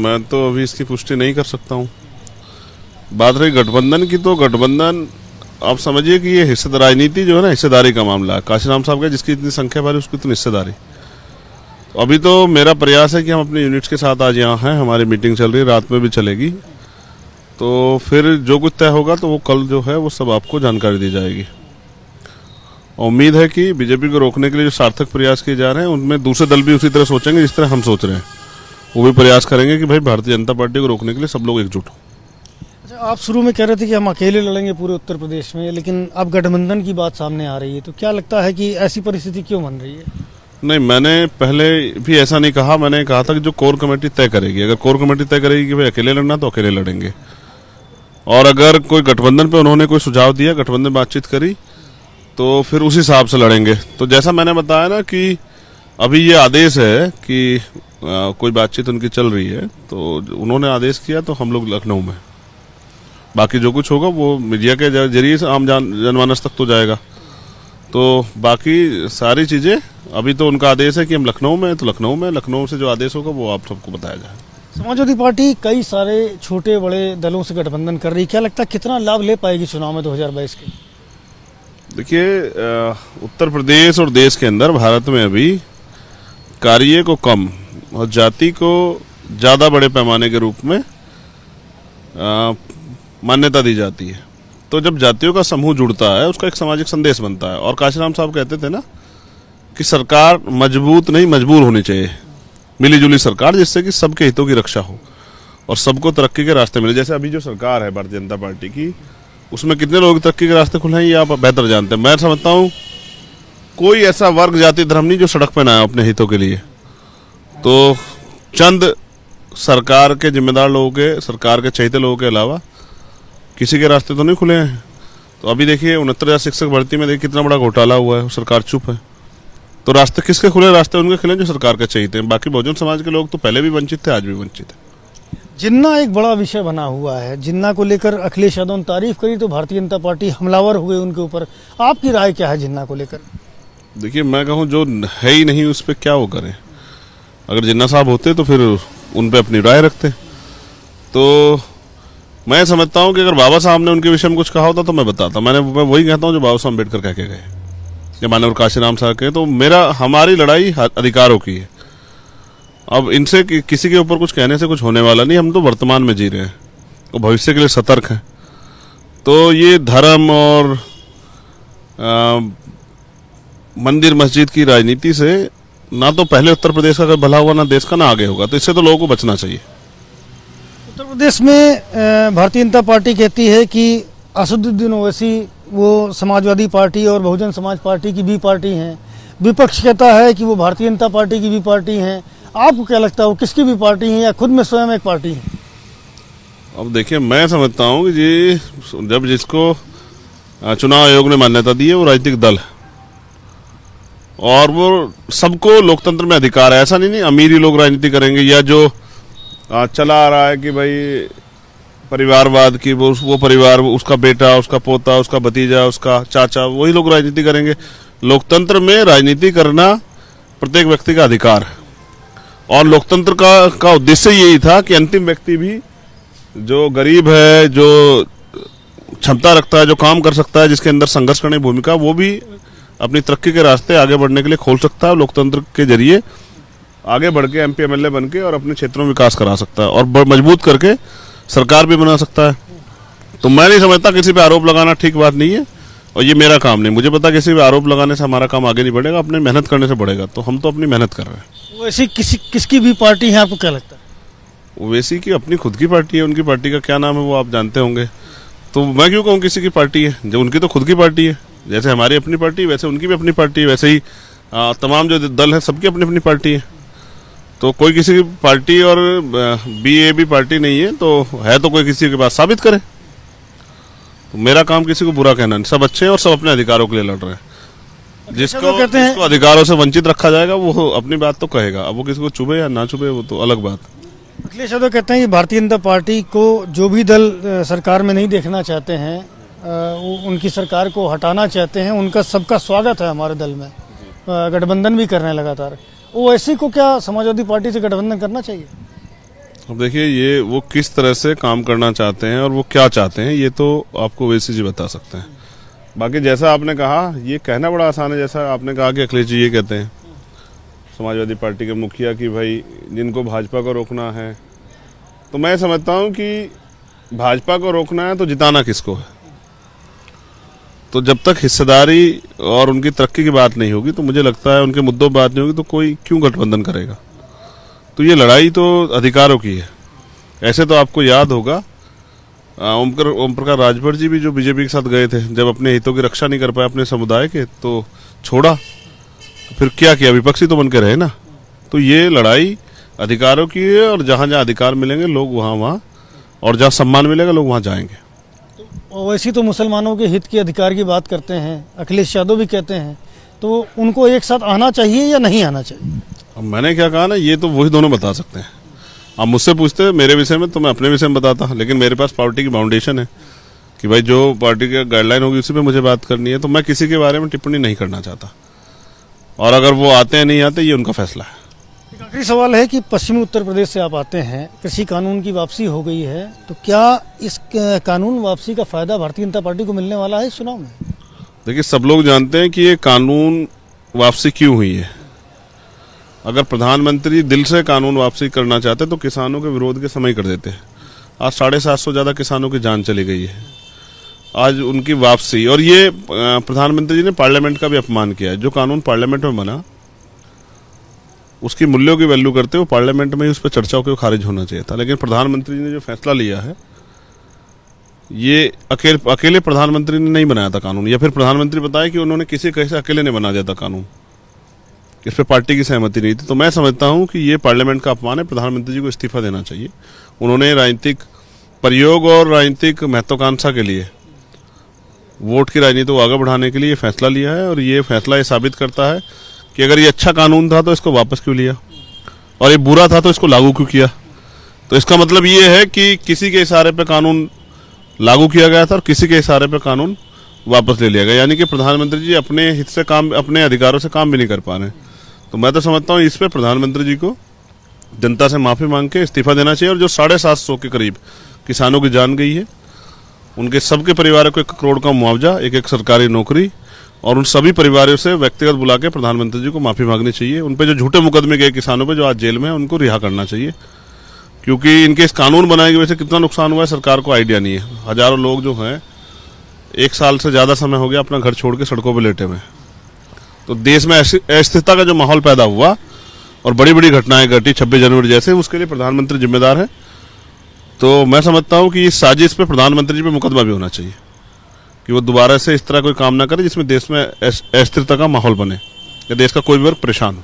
मैं तो अभी इसकी पुष्टि नहीं कर सकता हूँ। बात रही गठबंधन की, तो गठबंधन आप समझिए कि ये हिस्सेदारी राजनीति जो है ना, हिस्सेदारी का मामला है। काशीराम साहब का जिसकी इतनी संख्या भारी, उसकी इतनी हिस्सेदारी। तो अभी तो मेरा प्रयास है कि हम अपने यूनिट्स के साथ आज यहाँ हैं, हमारी मीटिंग चल रही है, रात में भी चलेगी। तो फिर जो कुछ तय होगा तो वो कल जो है वो सब आपको जानकारी दी जाएगी। उम्मीद है कि बीजेपी को रोकने के लिए जो सार्थक प्रयास किए जा रहे हैं, उनमें दूसरे दल भी उसी तरह सोचेंगे जिस तरह हम सोच रहे हैं। वो भी प्रयास करेंगे कि भाई भारतीय जनता पार्टी को रोकने के लिए सब लोग एकजुट हों। अच्छा, आप शुरू में कह रहे थे कि हम अकेले लड़ेंगे पूरे उत्तर प्रदेश में, लेकिन अब गठबंधन की बात सामने आ रही है, तो क्या लगता है कि ऐसी परिस्थिति क्यों बन रही है? नहीं, मैंने पहले भी ऐसा नहीं कहा। मैंने कहा था कि जो कोर कमेटी तय करेगी, अगर कोर कमेटी तय करेगी कि भाई अकेले लड़ना, तो अकेले लड़ेंगे। और अगर कोई गठबंधन पे उन्होंने कोई सुझाव दिया, गठबंधन बातचीत करी, तो फिर उस हिसाब से लड़ेंगे। तो जैसा मैंने बताया ना कि अभी ये आदेश है कि कोई बातचीत उनकी चल रही है, तो उन्होंने आदेश किया, तो हम लोग लखनऊ में, बाकी जो कुछ होगा वो मीडिया के जरिए से आम जनमानस तक तो जाएगा। तो बाकी सारी चीजें, अभी तो उनका आदेश है कि हम लखनऊ में, तो लखनऊ से जो आदेश होगा वो आप सबको बताया जाए। समाजवादी पार्टी कई सारे छोटे बड़े दलों से गठबंधन कर रही है, क्या लगता है कितना लाभ ले पाएगी चुनाव में 2022 के? देखिए, उत्तर प्रदेश और देश के अंदर, भारत में अभी कार्य को कम और जाति को ज्यादा बड़े पैमाने के रूप में मान्यता दी जाती है। तो जब जातियों का समूह जुड़ता है, उसका एक सामाजिक संदेश बनता है। और काशीराम साहब कहते थे ना कि सरकार मजबूत नहीं, मजबूर होनी चाहिए, मिलीजुली सरकार, जिससे कि सबके हितों की रक्षा हो और सबको तरक्की के रास्ते मिले। जैसे अभी जो सरकार है भारतीय जनता पार्टी की, उसमें कितने लोग तरक्की के रास्ते खुले हैं ये आप बेहतर जानते हैं। मैं समझता हूँ कोई ऐसा वर्ग, जाति, धर्म नहीं जो सड़क पर ना आए अपने हितों के लिए। तो चंद सरकार के जिम्मेदार लोगों के, सरकार के चहेते लोगों के अलावा किसी के रास्ते तो नहीं खुले हैं। तो अभी देखिए 69,000 शिक्षक भर्ती में देखिए कितना बड़ा घोटाला हुआ है, सरकार चुप है। तो रास्ते किसके खुले? रास्ते उनके खुले जो सरकार के चहेते हैं। बाकी बहुजन समाज के लोग तो पहले भी वंचित थे, आज भी वंचित है। जिन्ना एक बड़ा विषय बना हुआ है, जिन्ना को लेकर अखिलेश यादव ने तारीफ करी तो भारतीय जनता पार्टी हमलावर हुए उनके ऊपर। आपकी राय क्या है जिन्ना को लेकर? देखिए, मैं कहूँ जो है ही नहीं उस पर क्या वो करें। अगर जिन्ना साहब होते तो फिर उन पर अपनी राय रखते। तो मैं समझता हूँ कि अगर बाबा साहब ने उनके विषय में कुछ कहा होता तो मैं बताता। मैं वही कहता हूँ जो बाबा साहब अम्बेडकर कह के गए, या माननीय काशीराम साहब के। तो हमारी लड़ाई अधिकारों की है। अब इनसे किसी के ऊपर कुछ कहने से कुछ होने वाला नहीं। हम तो वर्तमान में जी रहे हैं और भविष्य के लिए सतर्क हैं। तो ये धर्म और मंदिर मस्जिद की राजनीति से ना तो पहले उत्तर प्रदेश का भला हुआ, ना देश का, ना आगे होगा। तो इससे तो लोगों को बचना चाहिए। उत्तर प्रदेश में भारतीय जनता पार्टी कहती है कि असदुद्दीन ओवैसी वो समाजवादी पार्टी और बहुजन समाज पार्टी की भी पार्टी हैं। विपक्ष कहता है कि वो भारतीय जनता पार्टी की भी पार्टी हैं। आपको क्या लगता है वो किसकी भी पार्टी है या खुद में स्वयं एक पार्टी है? अब देखिए, मैं समझता हूँ कि जी जब जिसको चुनाव आयोग ने मान्यता दी है वो राजनीतिक दल है और वो सबको लोकतंत्र में अधिकार है। ऐसा नहीं अमीरी लोग राजनीति करेंगे या जो चला आ रहा है कि भाई परिवारवाद की, वो परिवार, उसका बेटा, उसका पोता, उसका भतीजा, उसका चाचा, वही लोग राजनीति करेंगे। लोकतंत्र में राजनीति करना प्रत्येक व्यक्ति का अधिकार है और लोकतंत्र का उद्देश्य यही था कि अंतिम व्यक्ति भी जो गरीब है, जो क्षमता रखता है, जो काम कर सकता है, जिसके अंदर संघर्ष करने की भूमिका, वो भी अपनी तरक्की के रास्ते आगे बढ़ने के लिए खोल सकता है। लोकतंत्र के जरिए आगे बढ़ के MP MLA बन के और अपने क्षेत्रों में विकास करा सकता है और मजबूत करके सरकार भी बना सकता है। तो मैं नहीं समझता किसी पे आरोप लगाना ठीक बात नहीं है और ये मेरा काम नहीं। मुझे पता किसी पे आरोप लगाने से हमारा काम आगे नहीं बढ़ेगा, अपने मेहनत करने से बढ़ेगा। तो हम तो अपनी मेहनत कर रहे हैं। वैसी किसकी भी पार्टी है, आपको क्या लगता है? वैसी की अपनी खुद की पार्टी है, उनकी पार्टी का क्या नाम है वो आप जानते होंगे। तो मैं क्यों कहूँ किसी की पार्टी है, जब उनकी तो खुद की पार्टी है। जैसे हमारी अपनी पार्टी, वैसे उनकी भी अपनी पार्टी है। वैसे ही तमाम जो दल है सबकी अपनी अपनी पार्टी है। तो कोई किसी की पार्टी और BAB पार्टी नहीं है, तो कोई किसी के पास साबित करे। तो मेरा काम किसी को बुरा कहना नहीं। सब अच्छे हैं और सब अपने अधिकारों के लिए लड़ रहे हैं। जिसको अधिकारों से वंचित रखा जाएगा वो अपनी बात तो कहेगा। अब वो किसी को चुभे या ना चुभे वो तो अलग बात। अखिलेश यादव कहते हैं कि भारतीय जनता पार्टी को जो भी दल सरकार में नहीं देखना चाहते हैं, उनकी सरकार को हटाना चाहते हैं, उनका सबका स्वागत है हमारे दल में। गठबंधन भी कर रहे हैं लगातार। ओवैसी को क्या समाजवादी पार्टी से गठबंधन करना चाहिए? अब देखिए ये वो किस तरह से काम करना चाहते हैं और वो क्या चाहते हैं, ये तो आपको ओवैसी जी बता सकते हैं। बाकी जैसा आपने कहा, ये कहना बड़ा आसान है। जैसा आपने कहा कि अखिलेश जी ये कहते हैं, समाजवादी पार्टी के मुखिया, कि भाई जिनको भाजपा को रोकना है, तो मैं समझता हूं कि भाजपा को रोकना है तो जिताना किसको है। तो जब तक हिस्सेदारी और उनकी तरक्की की बात नहीं होगी, तो मुझे लगता है उनके मुद्दों पर बात नहीं होगी, तो कोई क्यों गठबंधन करेगा। तो ये लड़ाई तो अधिकारों की है। ऐसे तो आपको याद होगा ओम प्रकाश राजभर जी भी जो बीजेपी के साथ गए थे, जब अपने हितों की रक्षा नहीं कर पाए अपने समुदाय के, तो छोड़ा। फिर क्या किया, विपक्षी तो बन के रहे ना। तो ये लड़ाई अधिकारों की है, और जहां जहां अधिकार मिलेंगे लोग वहां, और जहां सम्मान मिलेगा लोग वहां जाएंगे। ओवैसी तो मुसलमानों के हित के अधिकार की बात करते हैं, अखिलेश यादव भी कहते हैं, तो उनको एक साथ आना चाहिए या नहीं आना चाहिए? अब मैंने क्या कहा ना, ये तो वही दोनों बता सकते हैं। आप मुझसे पूछते मेरे विषय में, तो मैं अपने विषय में बताता, लेकिन मेरे पास पार्टी की फाउंडेशन है कि भाई जो पार्टी की गाइडलाइन होगी उसी पे मुझे बात करनी है। तो मैं किसी के बारे में टिप्पणी नहीं करना चाहता, और अगर वो आते हैं नहीं आते, ये उनका फैसला है। एक आखिरी सवाल है कि पश्चिमी उत्तर प्रदेश से आप आते हैं, कृषि कानून की वापसी हो गई है, तो क्या इस कानून वापसी का फायदा भारतीय जनता पार्टी को मिलने वाला है इस चुनाव में? देखिए, सब लोग जानते हैं कि ये कानून वापसी क्यों हुई है। अगर प्रधानमंत्री दिल से कानून वापसी करना चाहते तो किसानों के विरोध के समय कर देते हैं। आज 750 ज्यादा किसानों की जान चली गई है। आज उनकी वापसी, और ये प्रधानमंत्री जी ने पार्लियामेंट का भी अपमान किया है। जो कानून पार्लियामेंट में बना, उसकी मूल्यों की वैल्यू करते हुए पार्लियामेंट में ही उस पर चर्चा होकर खारिज होना चाहिए था। लेकिन प्रधानमंत्री जी ने जो फैसला लिया है, ये अकेले प्रधानमंत्री ने नहीं बनाया था कानून, या फिर प्रधानमंत्री बताया कि उन्होंने किसी कैसे अकेले ने बना दिया था कानून, इस पर पार्टी की सहमति नहीं थी। तो मैं समझता हूं कि ये पार्लियामेंट का अपमान है। प्रधानमंत्री जी को इस्तीफा देना चाहिए। उन्होंने राजनीतिक प्रयोग और राजनीतिक महत्वाकांक्षा के लिए, वोट की राजनीति को आगे बढ़ाने के लिए ये फैसला लिया है। और ये फैसला ये साबित करता है कि अगर ये अच्छा कानून था तो इसको वापस क्यों लिया, और ये बुरा था तो इसको लागू क्यों किया। तो इसका मतलब ये है कि किसी के इशारे पर कानून लागू किया गया था और किसी के इशारे पर कानून वापस ले लिया गया। यानी कि प्रधानमंत्री जी अपने हित से काम, अपने अधिकारों से काम भी नहीं कर पा रहे। तो मैं तो समझता हूँ इस पे प्रधानमंत्री जी को जनता से माफी मांग के इस्तीफा देना चाहिए। और जो 750 के करीब किसानों की जान गई है, उनके सबके परिवारों को 1 करोड़ का मुआवजा, एक सरकारी नौकरी, और उन सभी परिवारों से व्यक्तिगत बुला के प्रधानमंत्री जी को माफी मांगनी चाहिए। उन पे जो झूठे मुकदमे गए किसानों पे, जो आज जेल में है, उनको रिहा करना चाहिए। क्योंकि इनके इस कानून बनाने की वजह से कितना नुकसान हुआ है सरकार को आइडिया नहीं है। हजारों लोग जो हैं, 1 साल से ज्यादा समय हो गया अपना घर छोड़ के सड़कों पर लेटे हुए। तो देश में अस्थिरता का जो माहौल पैदा हुआ और बड़ी बड़ी घटनाएं घटी 26 जनवरी जैसे, उसके लिए प्रधानमंत्री जिम्मेदार है। तो मैं समझता हूं कि इस साजिश पे प्रधानमंत्री जी पे मुकदमा भी होना चाहिए कि वो दोबारा से इस तरह कोई काम ना करे जिसमें देश में अस्थिरता का माहौल बने या देश का कोई भी वर्ग परेशान हो।